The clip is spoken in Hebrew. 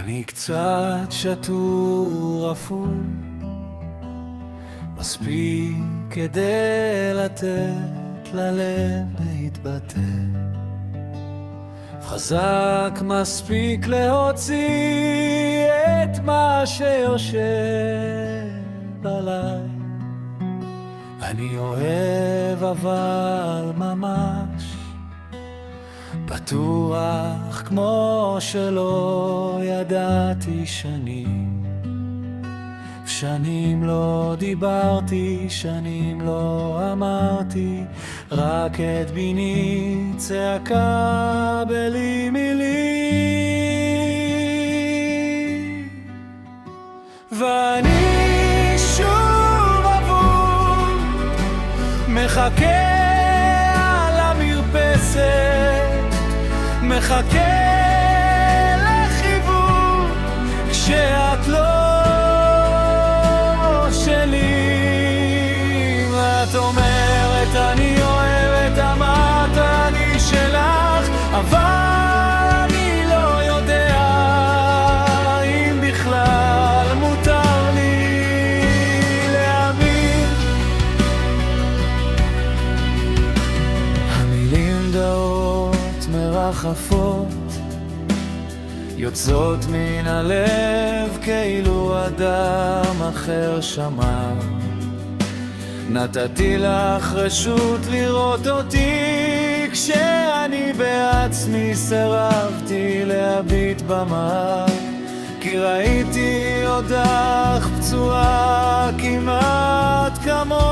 אני קצת שטור אפור, מספיק כדי לתת ללב להתבטא, חזק מספיק להוציא את מה שיושב עליי. אני אוהב אבל ממש בטוח כמו שלא ידעתי שנים. שנים לא דיברתי, שנים לא אמרתי, רק את ביני צעקה בלי מילים. ואני שוב אבוד, מחכה על המרפסת, מחכה לחיבור כשאת לא שלי. את אומרת אני אוהבת, אמרת אני שלך, אבל אני לא יודע אם בכלל מותר לי להאמין. המילים דעות מרחפות, יוצאות מן הלב כאילו אדם אחר שמע. נתתי לך רשות לראות אותי כשאני בעצמי סירבתי להביט במראה, כי ראיתי אותך פצועה כמעט כמוני.